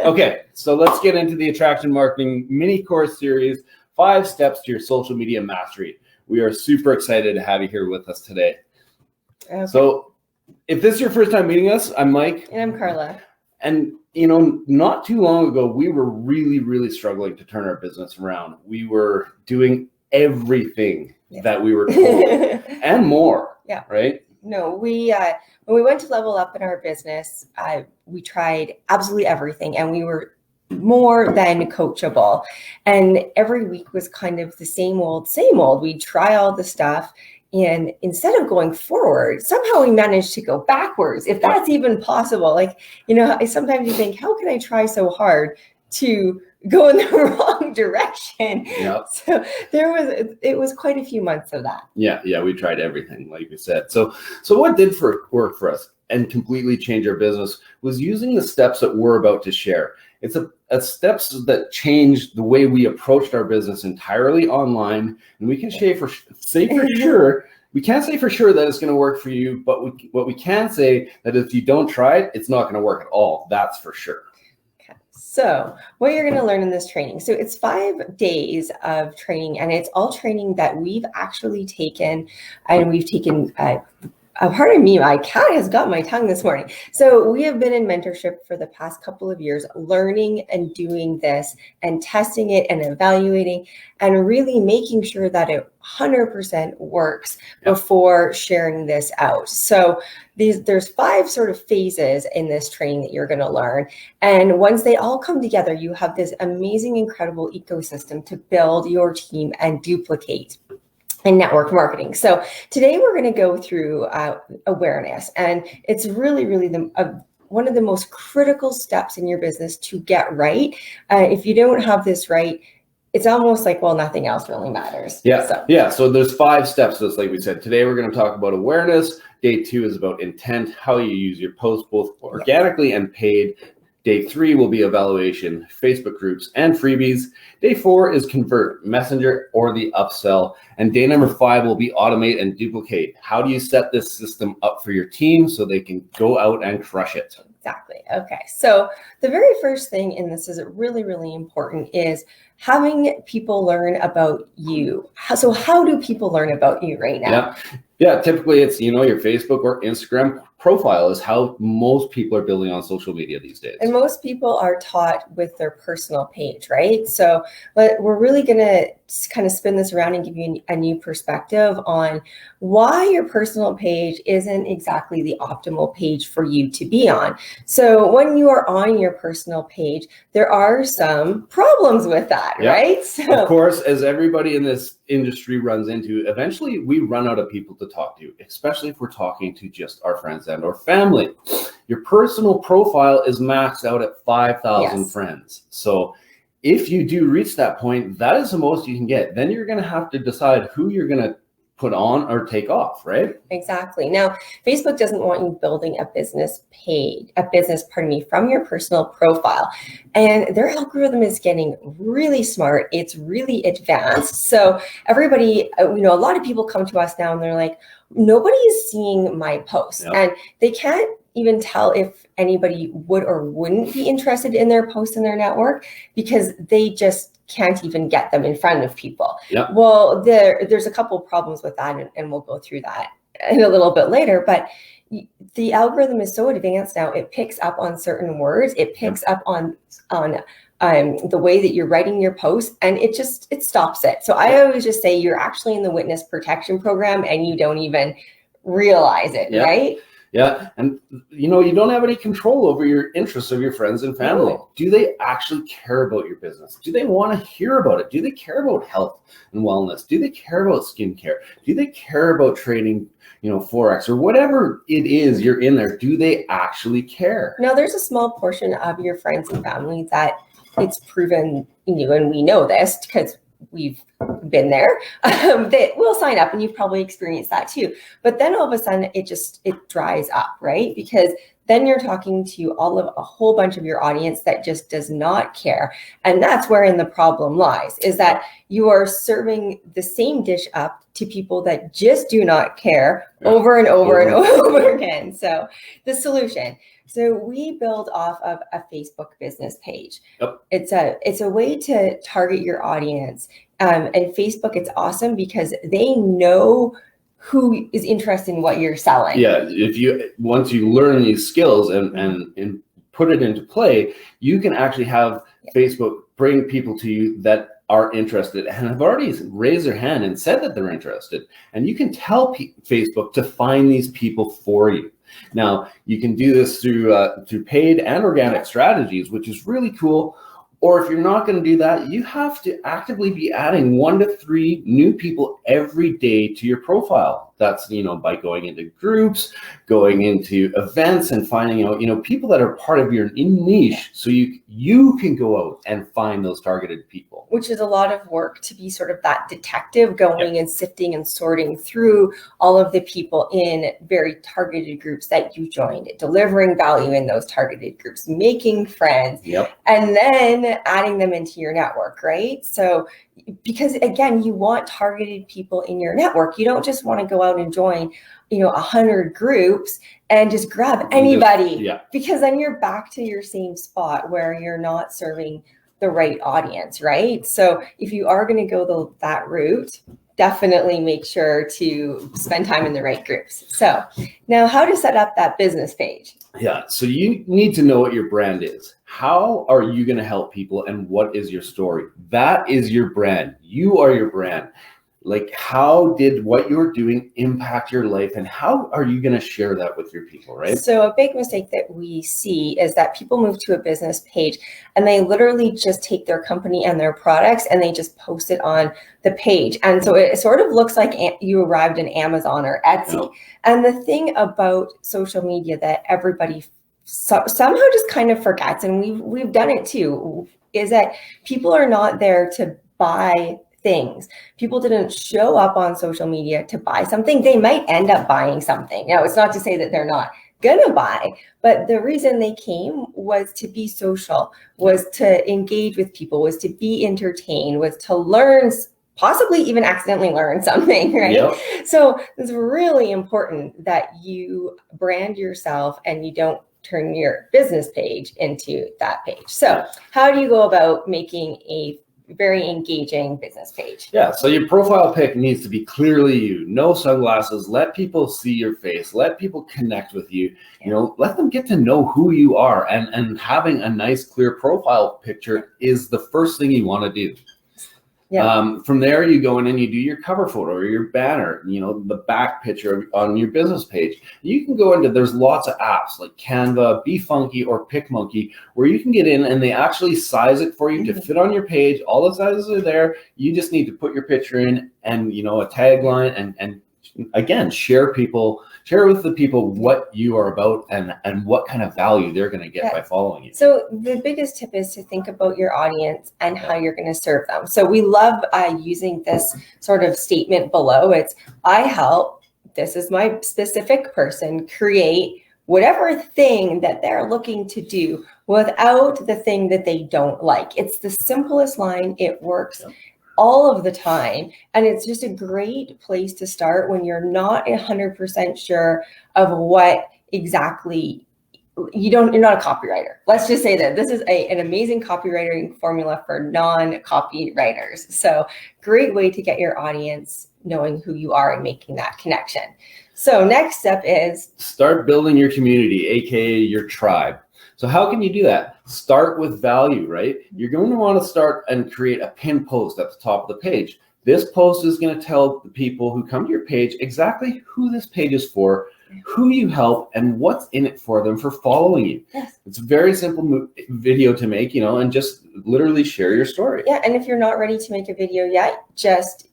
Okay, so let's get into the Attraction Marketing mini course series, 5 steps to your social media mastery. We are super excited to have you here with us today. Okay. So if this is your first time meeting us, I'm Mike. And I'm Carla. And not too long ago, we were really struggling to turn our business around. We were doing everything that we were told and more. Yeah. Right? No, when we went to level up in our business, we tried absolutely everything, and we were more than coachable. And every week was kind of the same old. We'd try all the stuff. And instead of going forward, somehow we managed to go backwards, if that's even possible. Like, sometimes you think, how can I try so hard to go in the wrong direction? Yep. So it was quite a few months of that. Yeah, we tried everything, like we said. So what did work for us and completely change our business was using the steps that we're about to share. It's a steps that changed the way we approached our business entirely online, and we can say for sure. We can't say for sure that it's going to work for you, but what we can say that if you don't try it, it's not going to work at all. That's for sure. So what you're going to learn in this training. So it's 5 days of training, and it's all training that we've actually taken, and we've taken pardon me, my cat has got my tongue this morning. So we have been in mentorship for the past couple of years, learning and doing this and testing it and evaluating and really making sure that it 100% works before sharing this out. So there's 5 sort of phases in this training that you're going to learn. And once they all come together, you have this amazing, incredible ecosystem to build your team and duplicate in network marketing. So today we're going to go through awareness, and it's really one of the most critical steps in your business to get right. If you don't have this right, it's almost like, well, nothing else really matters. So there's 5 steps, just like we said. Today we're going to talk about awareness. Day 2 is about intent, how you use your posts both organically and paid. Day 3 will be evaluation, Facebook groups, and freebies. Day 4 is convert, messenger, or the upsell. And day number 5 will be automate and duplicate. How do you set this system up for your team so they can go out and crush it? Exactly. Okay. So the very first thing in this is really important is having people learn about you. So how do people learn about you right now? Yeah, typically it's, your Facebook or Instagram profile is how most people are building on social media these days. And most people are taught with their personal page, right? So we're really going to kind of spin this around and give you a new perspective on why your personal page isn't exactly the optimal page for you to be on. So when you are on your personal page, there are some problems with that, right? So, of course, as everybody in this industry runs into, eventually we run out of people to talk to, especially if we're talking to just our friends and or family. Your personal profile is maxed out at 5,000 friends. So if you do reach that point, that is the most you can get. Then you're going to have to decide who you're going to put on or take off, right? Exactly. Now, Facebook doesn't want you building a business from your personal profile. And their algorithm is getting really smart. It's really advanced. So everybody, a lot of people come to us now and they're like, nobody is seeing my posts. And they can't even tell if anybody would or wouldn't be interested in their post in their network because they just can't even get them in front of people. Well, there's a couple of problems with that, and we'll go through that in a little bit later. But the algorithm is so advanced now; it picks up on certain words. It picks up on the way that you're writing your post, and it stops it. So I always just say you're actually in the witness protection program, and you don't even realize it, right? Yeah, and you don't have any control over your interests of your friends and family. No. Do they actually care about your business? Do they want to hear about it? Do they care about health and wellness? Do they care about skincare? Do they care about trading, Forex or whatever it is you're in there? Do they actually care? Now, there's a small portion of your friends and family that it's proven, and we know this because we've been there, that will sign up, and you've probably experienced that too. But then all of a sudden it dries up, right? Because then you're talking to a whole bunch of your audience that just does not care. And that's wherein the problem lies, is that you are serving the same dish up to people that just do not care over and over and over again. So the solution. So we build off of a Facebook business page. Yep. It's a way to target your audience. And Facebook, it's awesome because they know who is interested in what you're selling. Yeah, once you learn these skills and put it into play, you can actually have Facebook bring people to you that are interested and have already raised their hand and said that they're interested. And you can tell Facebook to find these people for you. Now, you can do this through paid and organic strategies, which is really cool. Or if you're not going to do that, you have to actively be adding 1 to 3 new people every day to your profile. That's, by going into groups, going into events and finding out, people that are part of your niche. So you can go out and find those targeted people. Which is a lot of work to be sort of that detective going and sifting and sorting through all of the people in very targeted groups that you joined, delivering value in those targeted groups, making friends, and then adding them into your network, right? So because again, you want targeted people in your network. You don't just want to go out and join, 100 groups and just grab anybody, because then you're back to your same spot where you're not serving the right audience, right? So if you are going to go that route, definitely make sure to spend time in the right groups. So now, how to set up that business page? Yeah, so you need to know what your brand is. How are you going to help people, and what is your story? That is your brand. You are your brand. Like, how did what you're doing impact your life, and how are you going to share that with your people, right? So a big mistake that we see is that people move to a business page and they literally just take their company and their products and they just post it on the page. And so it sort of looks like you arrived in Amazon or Etsy. And the thing about social media that everybody somehow just kind of forgets, and we've done it too, is that people are not there to buy things. People didn't show up on social media to buy something. They might end up buying something. Now, it's not to say that they're not gonna buy, but the reason they came was to be social, was to engage with people, was to be entertained, was to learn, possibly even accidentally learn something, right? So it's really important that you brand yourself and you don't turn your business page into that page. So how do you go about making a very engaging business page? Yeah, so your profile pic needs to be clearly you. No sunglasses. Let people see your face. Let people connect with you. Let them get to know who you are. And having a nice, clear profile picture is the first thing you want to do. From there, you go in and you do your cover photo or your banner, the back picture on your business page. You can go into, there's lots of apps like Canva, BeFunky, or PicMonkey, where you can get in and they actually size it for you to fit on your page. All the sizes are there. You just need to put your picture in and, a tagline and again, share with the people what you are about and what kind of value they're going to get by following you. So the biggest tip is to think about your audience and how you're going to serve them. So we love using this sort of statement below. It's, I help, this is my specific person, create whatever thing that they're looking to do without the thing that they don't like. It's the simplest line. It works all of the time. And it's just a great place to start when you're not 100% sure of what exactly you're not a copywriter. Let's just say that this is an amazing copywriting formula for non-copywriters. So great way to get your audience knowing who you are and making that connection. So next step is start building your community, aka your tribe. So how can you do that? Start with value, right? You're going to want to start and create a pinned post at the top of the page. This post is going to tell the people who come to your page exactly who this page is for, who you help, and what's in it for them for following you. It's a very simple video to make, and just literally share your story. And if you're not ready to make a video yet, just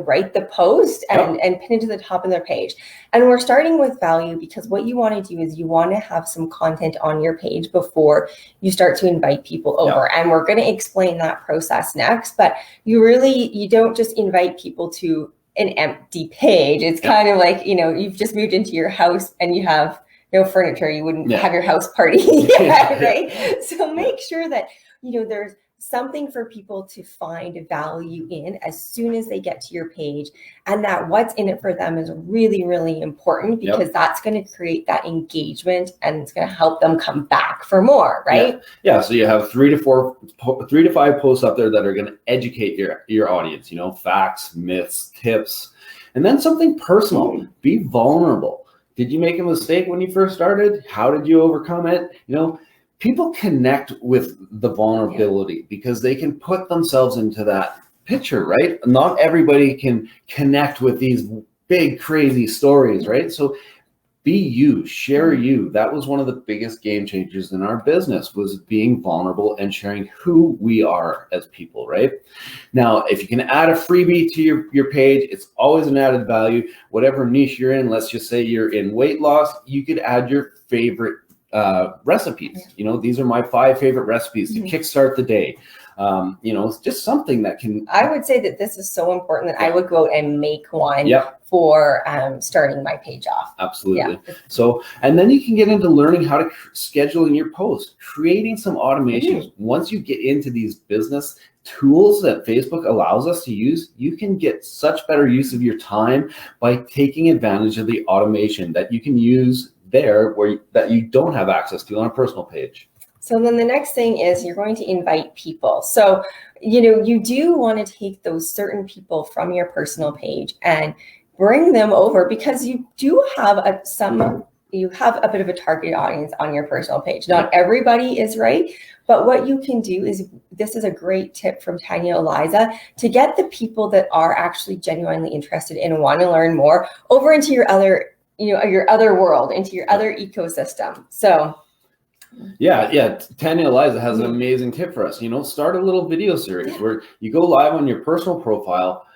write the post and pin it to the top of their page. And we're starting with value because what you want to do is you want to have some content on your page before you start to invite people over. And we're going to explain that process next, but you don't just invite people to an empty page. It's kind of like, you've just moved into your house and you have no furniture, you wouldn't Yeah. have your house party. Yeah. Right. So make sure that, there's something for people to find value in as soon as they get to your page, and that what's in it for them is really, really important, because that's going to create that engagement and it's going to help them come back for more, right? Yeah. So you have 3 to 5 posts up there that are going to educate your audience, facts, myths, tips, and then something personal. Be vulnerable. Did you make a mistake when you first started? How did you overcome it? People connect with the vulnerability because they can put themselves into that picture, right? Not everybody can connect with these big, crazy stories, right? So be you, share you. That was one of the biggest game changers in our business, was being vulnerable and sharing who we are as people, right? Now, if you can add a freebie to your page, it's always an added value. Whatever niche you're in, let's just say you're in weight loss, you could add your favorite recipes. These are my 5 favorite recipes to kickstart the day. It's just something that can. I would say that this is so important that I would go out and make one for starting my page off. Absolutely. So, and then you can get into learning how to schedule in your posts, creating some automations. Once you get into these business tools that Facebook allows us to use, you can get such better use of your time by taking advantage of the automation that you can use there that you don't have access to on a personal page. So then the next thing is you're going to invite people. So, you do want to take those certain people from your personal page and bring them over, because you do have you have a bit of a target audience on your personal page. Not everybody is right, but what you can do is, this is a great tip from Tanya Eliza, to get the people that are actually genuinely interested and want to learn more over into your other world, into your other ecosystem. So Tanya Eliza has an amazing tip for us. Start a little video series where you go live on your personal profile,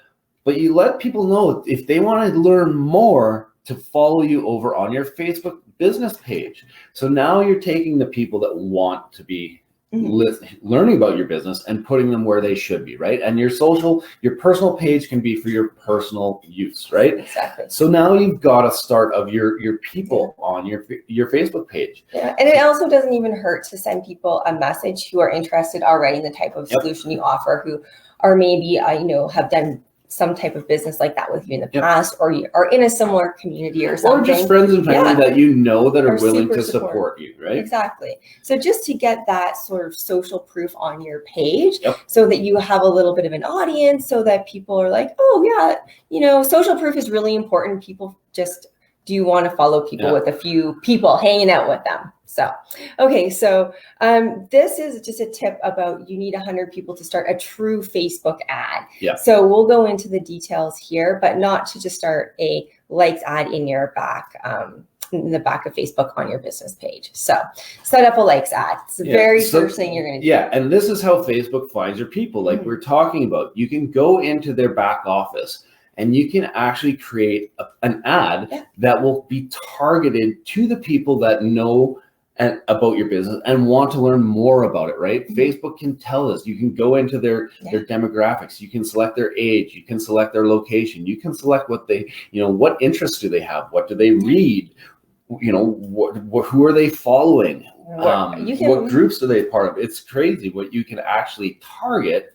but you let people know if they want to learn more to follow you over on your Facebook business page. So now you're taking the people that want to be learning about your business and putting them where they should be, right? And your personal page can be for your personal use, right? Exactly. So now you've got a start of your people on your Facebook page. Yeah, and it also doesn't even hurt to send people a message who are interested already in the type of solution you offer, who are maybe have done some type of business like that with you in the past, or you are in a similar community or something. Or just friends and family that that are willing to support you, right? Exactly. So just to get that sort of social proof on your page, so that you have a little bit of an audience, so that people are like, oh yeah, social proof is really important. People just do want to follow people with a few people hanging out with them. So, okay, so this is just a tip about, you need 100 people to start a true Facebook ad. So we'll go into the details here, but not to just start a likes ad in your back, in the back of Facebook on your business page. So set up a likes ad. It's the very first thing you're going to do. And this is how Facebook finds your people, like we're talking about. You can go into their back office and you can actually create an ad that will be targeted to the people that know about your business and want to learn more about it, right? Facebook can tell us. You can go into their demographics. You can select their age. You can select their location. You can select what they, what interests do they have? What do they read? Who are they following? What groups are they part of? It's crazy what you can actually target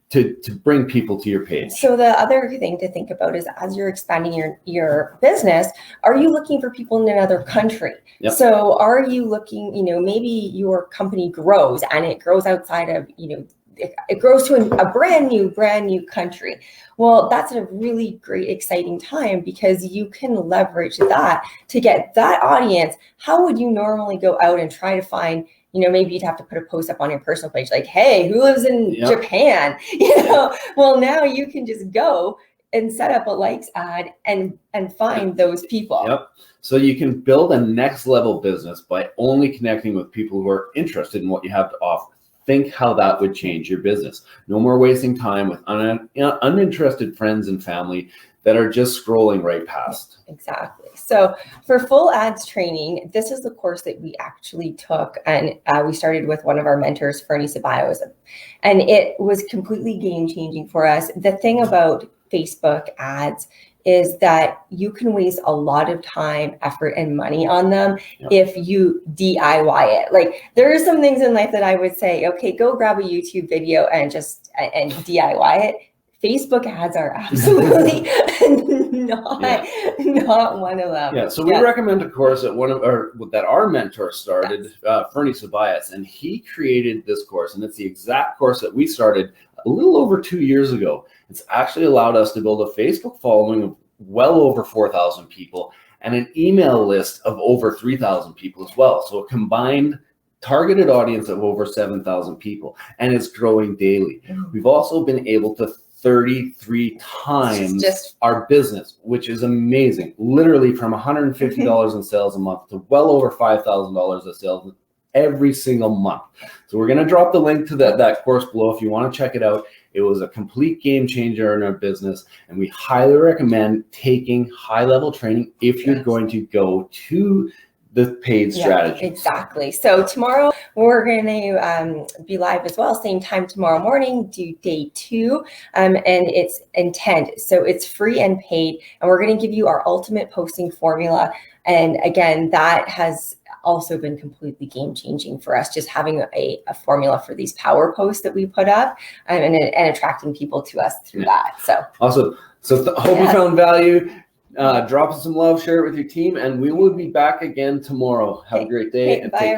to bring people to your page. So the other thing to think about is, as you're expanding your business, are you looking for people in another country? So are you looking, maybe your company grows and it grows outside of, it grows to a brand new country. Well, that's a really great, exciting time, because you can leverage that to get that audience. How would you normally go out and try to find, maybe you'd have to put a post up on your personal page like, hey, who lives in Japan? Well, now you can just go and set up a likes ad and find those people. So you can build a next level business by only connecting with people who are interested in what you have to offer. Think how that would change your business. No more wasting time with uninterested friends and family that are just scrolling right past. Exactly. So for full ads training, this is the course that we actually took, and we started with one of our mentors, Fernie Ceballos, and it was completely game changing for us. The thing about Facebook ads is that you can waste a lot of time, effort, and money on them if you DIY it. Like, there are some things in life that I would say, okay, go grab a YouTube video and DIY it. Facebook ads are absolutely not one of them. Yeah, so we recommend a course that our mentor started, Fernie Sabias, and he created this course, and it's the exact course that we started a little over 2 years ago. It's actually allowed us to build a Facebook following of well over 4,000 people and an email list of over 3,000 people as well. So a combined targeted audience of over 7,000 people, and it's growing daily. We've also been able to 33 times our business, which is amazing. Literally from $150 in sales a month to well over $5,000 of sales every single month. So we're going to drop the link to that course below if you want to check it out. It was a complete game changer in our business, and we highly recommend taking high-level training if you're going to go to the paid strategy. Exactly. So tomorrow we're going to be live as well, same time tomorrow morning, do day 2, and it's intent. So it's free and paid, and we're going to give you our ultimate posting formula. And again, that has also been completely game changing for us, just having a formula for these power posts that we put up and attracting people to us through that. So awesome. So hope you found value. Drop us some love, share it with your team, and we will be back again tomorrow. Have a great day and take care.